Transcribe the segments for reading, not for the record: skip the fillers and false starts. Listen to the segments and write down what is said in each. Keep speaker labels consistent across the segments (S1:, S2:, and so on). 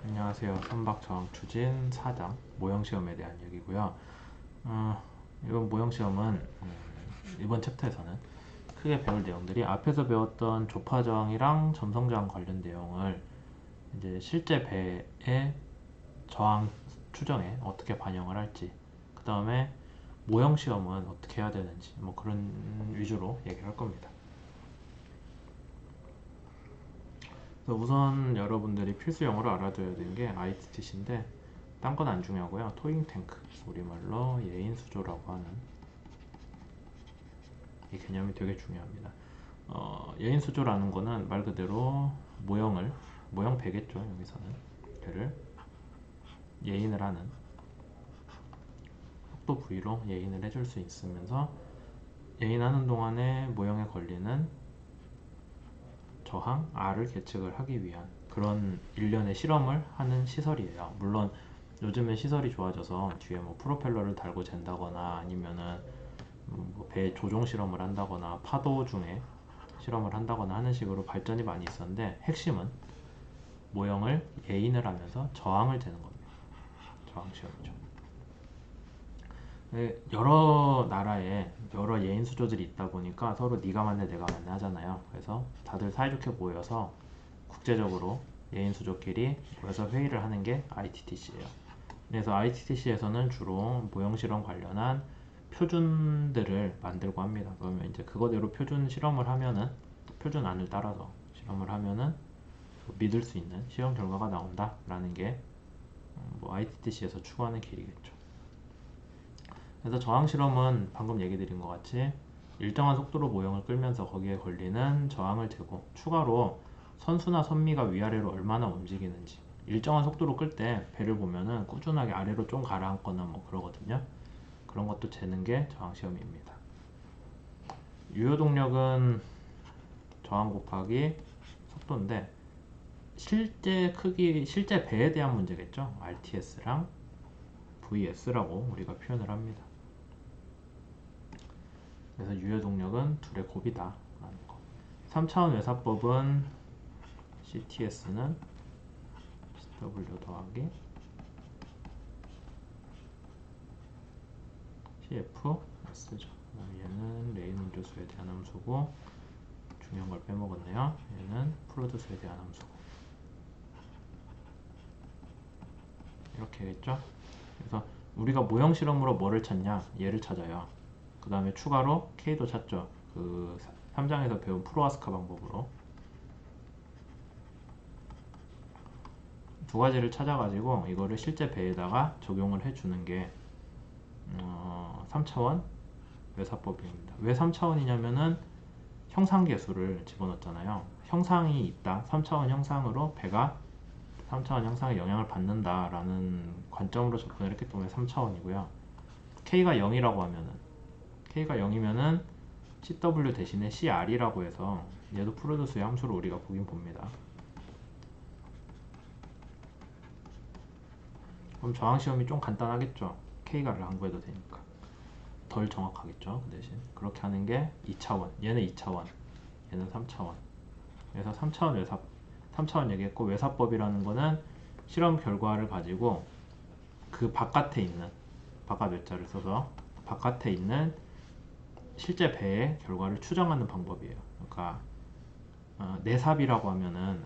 S1: 안녕하세요. 선박저항 추진 4장 모형시험에 대한 얘기고요. 이번 모형시험은 이번 챕터에서는 크게 배울 내용들이 앞에서 배웠던 조파저항이랑 점성저항 관련 내용을 이제 실제 배의 저항 추정에 어떻게 반영을 할지, 그 다음에 모형시험은 어떻게 해야 되는지 뭐 그런 위주로 얘기를 할 겁니다. 우선 여러분들이 필수 영어로 알아둬야 되는 게 ITTC인데 딴 건 안 중요하고요. 토잉 탱크, 우리말로 예인 수조라고 하는 이 개념이 되게 중요합니다. 예인 수조라는 거는 말 그대로 모형 배겠죠. 여기서는 배를 예인을 하는 속도 V로 예인을 해줄 수 있으면서 예인하는 동안에 모형에 걸리는 저항 R을 계측을 하기 위한 그런 일련의 실험을 하는 시설이에요. 물론 요즘에 시설이 좋아져서 뒤에 뭐 프로펠러를 달고 잰다거나 아니면은 배 조종 실험을 한다거나 파도 중에 실험을 한다거나 하는 식으로 발전이 많이 있었는데 핵심은 모형을 예인을 하면서 저항을 재는 겁니다. 저항 시험이죠. 여러 나라에 여러 예인 수조들이 있다 보니까 서로 네가 맞네 내가 맞네 하잖아요. 그래서 다들 사이좋게 모여서 국제적으로 예인 수조끼리 모여서 회의를 하는 게 ITTC예요. 그래서 ITTC에서는 주로 모형 실험 관련한 표준들을 만들고 합니다. 그러면 이제 그거대로 표준 실험을 하면은 표준 안을 따라서 실험을 하면은 믿을 수 있는 실험 결과가 나온다라는 게 ITTC에서 추구하는 길이겠죠. 그래서 저항 실험은 방금 얘기 드린 것 같이 일정한 속도로 모형을 끌면서 거기에 걸리는 저항을 재고 추가로 선수나 선미가 위아래로 얼마나 움직이는지 일정한 속도로 끌 때 배를 보면은 꾸준하게 아래로 좀 가라앉거나 뭐 그러거든요. 그런 것도 재는 게 저항 시험입니다. 유효동력은 저항 곱하기 속도인데 실제 배에 대한 문제겠죠. RTS랑 VS라고 우리가 표현을 합니다. 그래서 유효동력은 둘의 곱이다 라는 거. 3차원 외사법은 CTS는 CW 더하기 CFS죠. 얘는 레이논조수에 대한 함수고 중요한 걸 빼먹었네요. 얘는 프로드수에 대한 함수고 이렇게겠죠. 그래서 우리가 모형 실험으로 뭐를 찾냐? 얘를 찾아요. 그 다음에 추가로 K도 찾죠. 그 3장에서 배운 프로아스카 방법으로 두 가지를 찾아가지고 이거를 실제 배에다가 적용을 해주는 게 3차원 외사법입니다. 왜 3차원이냐면은 형상계수를 집어넣었잖아요. 형상이 있다. 3차원 형상으로 배가 3차원 형상에 영향을 받는다라는 관점으로 접근을 했기 때문에 3차원이고요. K가 0이라고 하면은 K가 0이면은 CW 대신에 CR이라고 해서 얘도 프로듀스의 함수로 우리가 보긴 봅니다. 그럼 저항시험이 좀 간단하겠죠. K가를 안 구해도 되니까 덜 정확하겠죠. 그 대신 그렇게 하는 게 2차원, 얘는 2차원, 얘는 3차원. 그래서 3차원 얘기했고, 외사법이라는 거는 실험 결과를 가지고 그 바깥에 있는 바깥 외자를 써서 바깥에 있는 실제 배의 결과를 추정하는 방법이에요. 그러니까 내삽이라고 하면은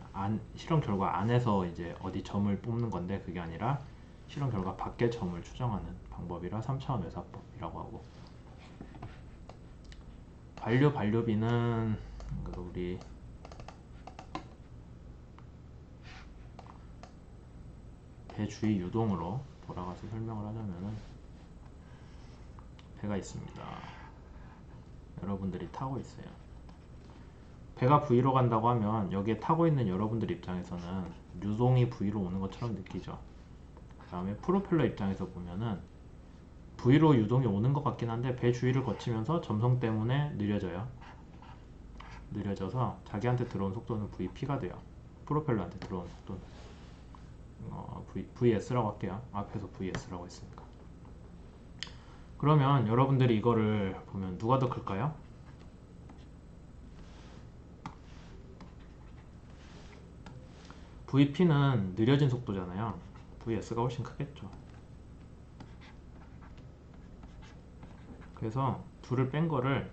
S1: 실험 결과 안에서 이제 어디 점을 뽑는 건데 그게 아니라 실험 결과 밖의 점을 추정하는 방법이라 3차원 외사법이라고 하고, 반류비는 우리 배 주위 유동으로 돌아가서 설명을 하자면은 배가 있습니다. 여러분들이 타고 있어요. 배가 V로 간다고 하면 여기에 타고 있는 여러분들 입장에서는 유동이 V로 오는 것처럼 느끼죠. 그 다음에 프로펠러 입장에서 보면은 V로 유동이 오는 것 같긴 한데 배 주위를 거치면서 점성 때문에 느려져서 자기한테 들어온 속도는 VP가 돼요. 프로펠러한테 들어온 속도는 VS라고 할게요. 앞에서 VS라고 했으니까. 그러면 여러분들이 이거를 보면 누가 더 클까요? VP는 느려진 속도잖아요. VS가 훨씬 크겠죠. 그래서 둘을 뺀 거를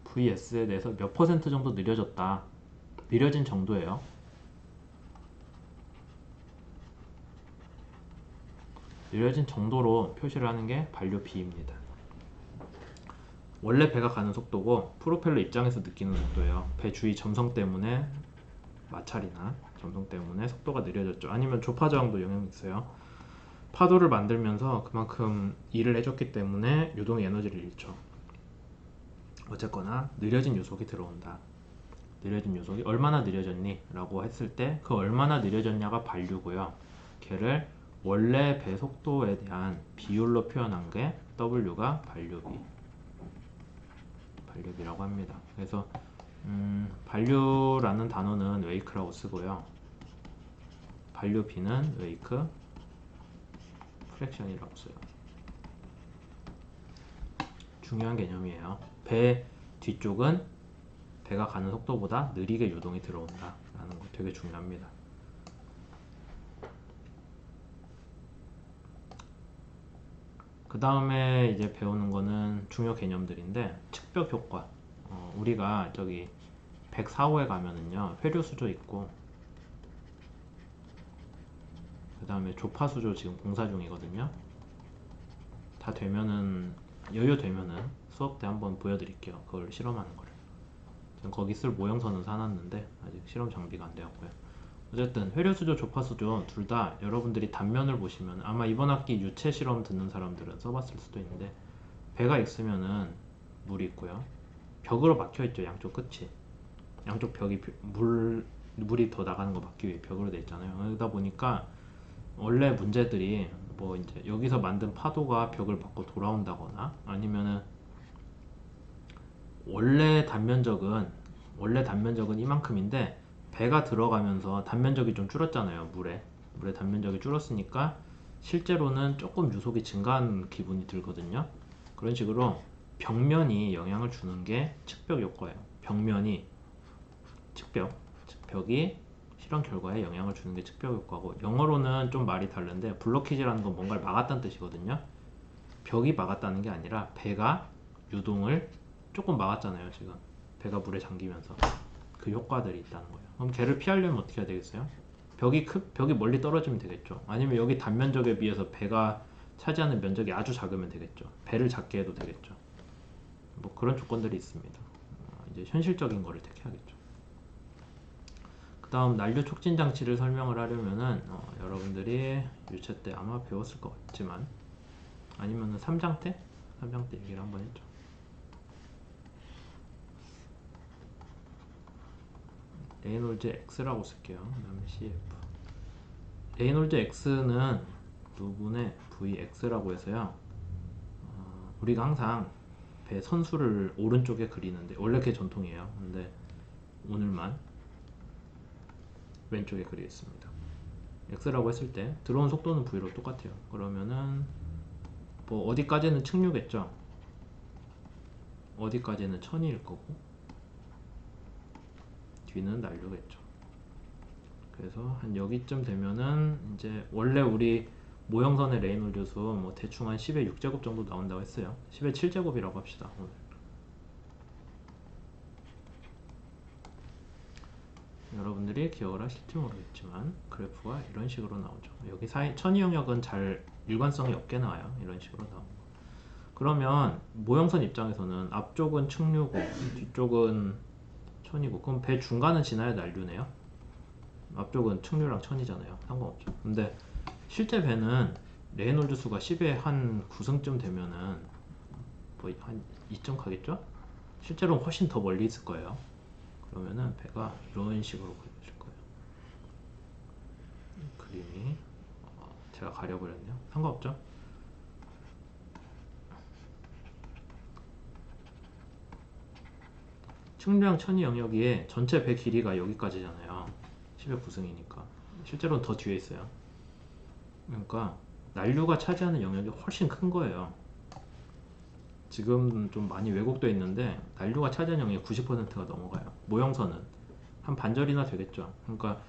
S1: VS에 대해서 몇 퍼센트 정도 느려졌다. 느려진 정도예요. 느려진 정도로 표시를 하는 게 반류 B입니다. 원래 배가 가는 속도고 프로펠러 입장에서 느끼는 속도예요. 배 주위 점성 때문에 마찰이나 점성 때문에 속도가 느려졌죠. 아니면 조파 저항도 영향이 있어요. 파도를 만들면서 그만큼 일을 해줬기 때문에 유동의 에너지를 잃죠. 어쨌거나 느려진 요속이 들어온다. 느려진 요속이 얼마나 느려졌니? 라고 했을 때 그 얼마나 느려졌냐가 반류고요. 걔를 원래 배 속도에 대한 비율로 표현한 게 W가 반류비. 반류비라고 합니다. 그래서 반류라는 단어는 웨이크라고 쓰고요. 반류비는 웨이크 프랙션이라고 써요. 중요한 개념이에요. 배 뒤쪽은 배가 가는 속도보다 느리게 유동이 들어온다 라는 거 되게 중요합니다. 그 다음에 이제 배우는 거는 중요 개념들인데 측벽 효과. 우리가 저기 104호에 가면은요 회류 수조 있고 그 다음에 조파 수조 지금 공사 중이거든요. 다 되면은 여유 되면은 수업 때 한번 보여드릴게요. 그걸 실험하는 거를. 지금 거기 쓸 모형선은 사놨는데 아직 실험 장비가 안 되었고요. 어쨌든 회류수조, 조파수조 둘 다 여러분들이 단면을 보시면 아마 이번 학기 유체 실험 듣는 사람들은 써봤을 수도 있는데 배가 있으면은 물이 있고요. 벽으로 막혀있죠. 양쪽 끝이. 양쪽 벽이 물이 더 나가는 거 막기 위해 벽으로 돼 있잖아요. 그러다 보니까 원래 문제들이 뭐 이제 여기서 만든 파도가 벽을 받고 돌아온다거나 아니면은 원래 단면적은 이만큼인데 배가 들어가면서 단면적이 좀 줄었잖아요. 물의 단면적이 줄었으니까 실제로는 조금 유속이 증가한 기분이 들거든요. 그런 식으로 벽면이 영향을 주는 게 측벽 효과예요. 벽면이 벽이 실험 결과에 영향을 주는 게 측벽 효과고, 영어로는 좀 말이 다른데 블로키지라는 건 뭔가를 막았다는 뜻이거든요. 벽이 막았다는 게 아니라 배가 유동을 조금 막았잖아요. 지금 배가 물에 잠기면서 그 효과들이 있다는 거예요. 그럼 걔를 피하려면 어떻게 해야 되겠어요? 벽이 멀리 떨어지면 되겠죠. 아니면 여기 단면적에 비해서 배가 차지하는 면적이 아주 작으면 되겠죠. 배를 작게 해도 되겠죠. 뭐 그런 조건들이 있습니다. 이제 현실적인 거를 택해야겠죠. 그 다음 난류 촉진 장치를 설명을 하려면은 여러분들이 유체 때 아마 배웠을 것 같지만 아니면은 3장 때 얘기를 한번 했죠. 레이놀즈 X라고 쓸게요. 그 다음에 CF. 레이놀즈 X는 누분의 VX라고 해서요. 우리가 항상 배 선수를 오른쪽에 그리는데 원래 그게 전통이에요. 근데 오늘만 왼쪽에 그리겠습니다. X라고 했을 때 들어온 속도는 V로 똑같아요. 그러면은 뭐 어디까지는 측류겠죠. 어디까지는 천이일 거고 뒤는 난류겠죠. 그래서 한 여기쯤 되면은 이제 원래 우리 모형선의 레이놀즈 수 뭐 대충 한 10의 6제곱 정도 나온다고 했어요. 10의 7제곱이라고 합시다. 오늘. 여러분들이 기억을 하실지 모르겠지만 그래프가 이런 식으로 나오죠. 여기 천이 영역은 잘 일관성이 없게 나와요. 이런 식으로 나오는 거. 그러면 모형선 입장에서는 앞쪽은 측류고 뒤쪽은 천이고, 그럼 배 중간은 지나야 난류네요. 앞쪽은 측류랑 천이잖아요. 상관없죠. 근데 실제 배는 레이놀즈 수가 10의 한 9승쯤 되면은 뭐 한 2점 가겠죠? 실제로는 훨씬 더 멀리 있을 거예요. 그러면은 배가 이런 식으로 그려질 거예요. 그림이 제가 가려버렸네요. 상관없죠? 측량 천이 영역이 전체 배 길이가 여기까지잖아요. 10의 9승이니까 실제로는 더 뒤에 있어요. 그러니까 난류가 차지하는 영역이 훨씬 큰 거예요. 지금 좀 많이 왜곡되어 있는데 난류가 차지하는 영역이 90%가 넘어가요. 모형선은 한 반절이나 되겠죠. 그러니까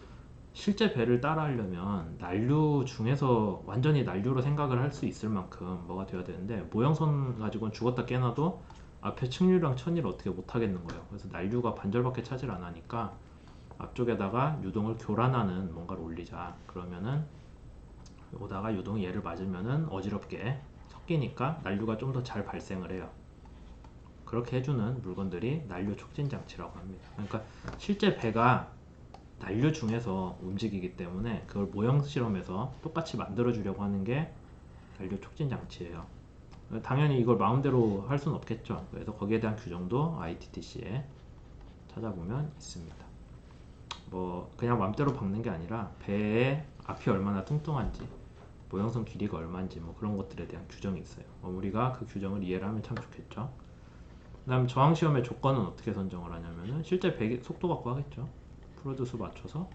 S1: 실제 배를 따라하려면 난류 중에서 완전히 난류로 생각을 할 수 있을 만큼 뭐가 돼야 되는데, 모형선 가지고는 죽었다 깨나도 앞에 측류랑 천이를 어떻게 못 하겠는 거예요. 그래서 난류가 반절밖에 차지를 안 하니까 앞쪽에다가 유동을 교란하는 뭔가를 올리자. 그러면은 오다가 유동이 얘를 맞으면은 어지럽게 섞이니까 난류가 좀 더 잘 발생을 해요. 그렇게 해주는 물건들이 난류 촉진 장치라고 합니다. 그러니까 실제 배가 난류 중에서 움직이기 때문에 그걸 모형 실험에서 똑같이 만들어 주려고 하는 게 난류 촉진 장치예요. 당연히 이걸 마음대로 할 수는 없겠죠. 그래서 거기에 대한 규정도 ITTC에 찾아보면 있습니다. 뭐 그냥 마음대로 박는 게 아니라 배의 앞이 얼마나 뚱뚱한지, 모형선 길이가 얼마인지 뭐 그런 것들에 대한 규정이 있어요. 우리가 그 규정을 이해를 하면 참 좋겠죠. 그 다음 저항시험의 조건은 어떻게 선정을 하냐면은 실제 배 속도 갖고 하겠죠. 프로듀스 맞춰서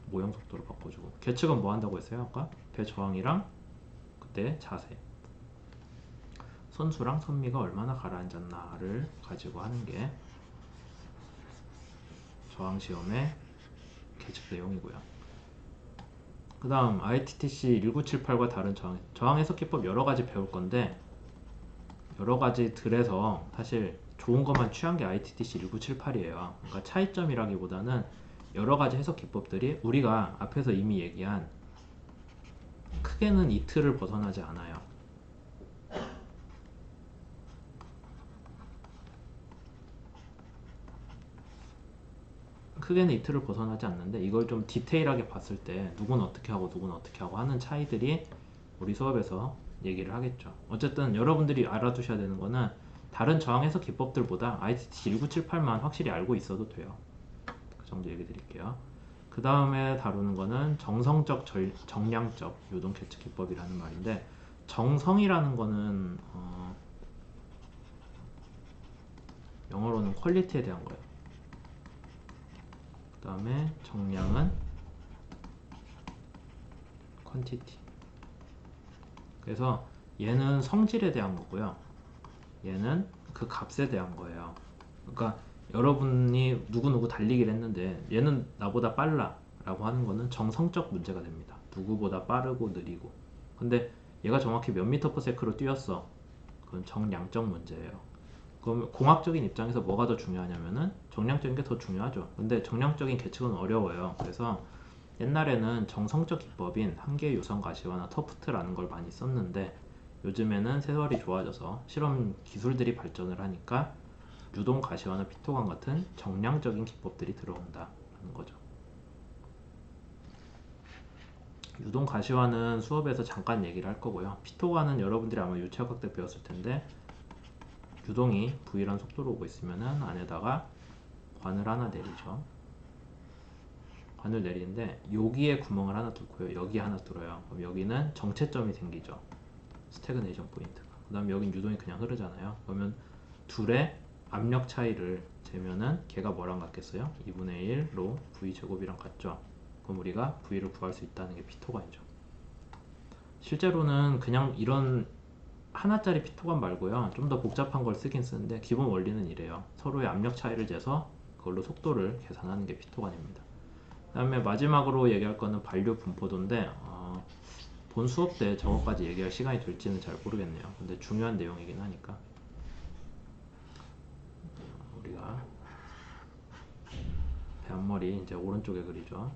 S1: 모형 속도로 바꿔주고, 계측은 뭐 한다고 했어요? 아까 배 저항이랑 그때 자세, 선수랑 선미가 얼마나 가라앉았나를 가지고 하는 게 저항시험의 계측 내용이고요. 그 다음 ITTC 1978과 다른 저항 해석기법 여러가지 배울 건데, 여러가지 들에서 사실 좋은 것만 취한 게 ITTC 1978이에요. 그러니까 차이점이라기보다는 여러가지 해석 기법들이 우리가 앞에서 이미 얘기한 크게는 이 틀을 벗어나지 않아요. 크게는 이 틀을 벗어나지 않는데, 이걸 좀 디테일하게 봤을 때 누구는 어떻게 하고 누구는 어떻게 하고 하는 차이들이 우리 수업에서 얘기를 하겠죠. 어쨌든 여러분들이 알아두셔야 되는 거는 다른 저항 해석 기법들보다 ITT 1978만 확실히 알고 있어도 돼요. 그 정도 얘기 드릴게요. 그 다음에 다루는 거는 정성적 정량적 유동 계측 기법이라는 말인데, 정성이라는 거는 영어로는 퀄리티에 대한 거예요. 그 다음에 정량은 퀀티티. 그래서 얘는 성질에 대한 거고요, 얘는 그 값에 대한 거예요. 그러니까 여러분이 누구누구 달리기를 했는데 얘는 나보다 빨라 라고 하는 거는 정성적 문제가 됩니다. 누구보다 빠르고 느리고. 근데 얘가 정확히 몇 미터 퍼 세크로 뛰었어, 그건 정량적 문제예요. 그럼 공학적인 입장에서 뭐가 더 중요하냐면은 정량적인 게 더 중요하죠. 근데 정량적인 계측은 어려워요. 그래서 옛날에는 정성적 기법인 한계 유선 가시화나 터프트라는 걸 많이 썼는데, 요즘에는 세월이 좋아져서 실험 기술들이 발전을 하니까 유동 가시화나 피토관 같은 정량적인 기법들이 들어온다는 거죠. 유동 가시화는 수업에서 잠깐 얘기를 할 거고요. 피토관은 여러분들이 아마 유체역학 때 배웠을 텐데, 유동이 V란 속도로 오고 있으면은 안에다가 관을 하나 내리죠. 관을 내리는데 여기에 구멍을 하나 뚫고요, 여기 하나 뚫어요. 그럼 여기는 정체점이 생기죠. 스태그네이션 포인트가. 그 다음에 여긴 유동이 그냥 흐르잖아요. 그러면 둘의 압력 차이를 재면은 걔가 뭐랑 같겠어요? 2분의 1로 V제곱이랑 같죠. 그럼 우리가 V를 구할 수 있다는 게 피토관이죠. 실제로는 그냥 이런 하나짜리 피토관 말고요, 좀 더 복잡한 걸 쓰긴 쓰는데 기본 원리는 이래요. 서로의 압력 차이를 재서 그걸로 속도를 계산하는 게 피토관입니다. 그 다음에 마지막으로 얘기할 거는 반류 분포도인데, 본 수업 때 저것까지 얘기할 시간이 될지는 잘 모르겠네요. 근데 중요한 내용이긴 하니까 우리가 배 앞머리 이제 오른쪽에 그리죠.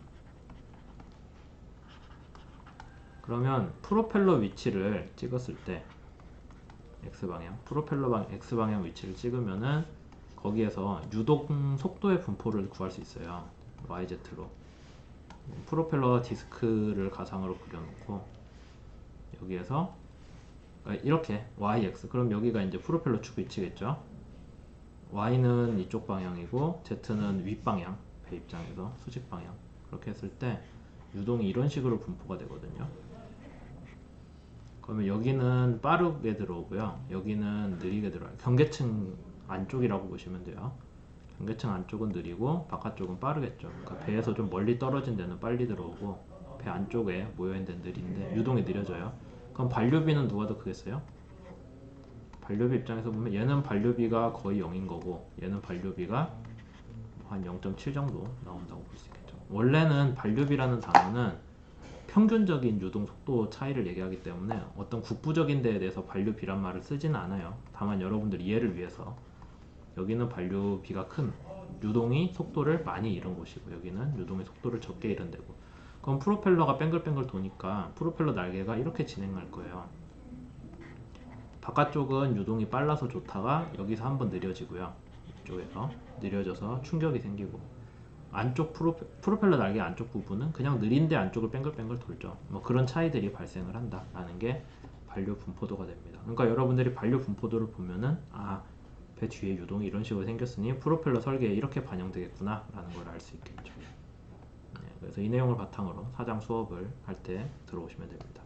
S1: 그러면 프로펠러 위치를 찍었을 때 X방향, 프로펠러 X방향 위치를 찍으면은 거기에서 유동 속도의 분포를 구할 수 있어요. YZ로. 프로펠러 디스크를 가상으로 그려놓고 여기에서 이렇게 YX, 그럼 여기가 이제 프로펠러 축 위치겠죠. Y는 이쪽 방향이고 Z는 윗방향, 배 입장에서 수직 방향. 그렇게 했을 때 유동이 이런 식으로 분포가 되거든요. 그러면 여기는 빠르게 들어오고요, 여기는 느리게 들어와요. 경계층 안쪽이라고 보시면 돼요. 경계층 안쪽은 느리고 바깥쪽은 빠르겠죠. 그러니까 배에서 좀 멀리 떨어진 데는 빨리 들어오고 배 안쪽에 모여있는 데는 느린데 유동이 느려져요. 그럼 반류비는 누가 더 크겠어요? 반류비 입장에서 보면 얘는 반류비가 거의 0인 거고 얘는 반류비가 한 0.7 정도 나온다고 볼 수 있겠죠. 원래는 반류비라는 단어는 평균적인 유동 속도 차이를 얘기하기 때문에 어떤 국부적인 데에 대해서 반류비란 말을 쓰지는 않아요. 다만 여러분들 이해를 위해서 여기는 반류비가 큰 유동이 속도를 많이 잃은 곳이고 여기는 유동의 속도를 적게 잃은 데고, 그럼 프로펠러가 뱅글뱅글 도니까 프로펠러 날개가 이렇게 진행할 거예요. 바깥쪽은 유동이 빨라서 좋다가 여기서 한번 느려지고요. 이쪽에서 느려져서 충격이 생기고, 안쪽 프로펠러 날개 안쪽 부분은 그냥 느린데 안쪽을 뱅글뱅글 돌죠. 뭐 그런 차이들이 발생을 한다라는 게 반류 분포도가 됩니다. 그러니까 여러분들이 반류 분포도를 보면은 배 뒤에 유동이 이런 식으로 생겼으니 프로펠러 설계에 이렇게 반영되겠구나 라는 걸 알 수 있겠죠. 네, 그래서 이 내용을 바탕으로 사장 수업을 할 때 들어오시면 됩니다.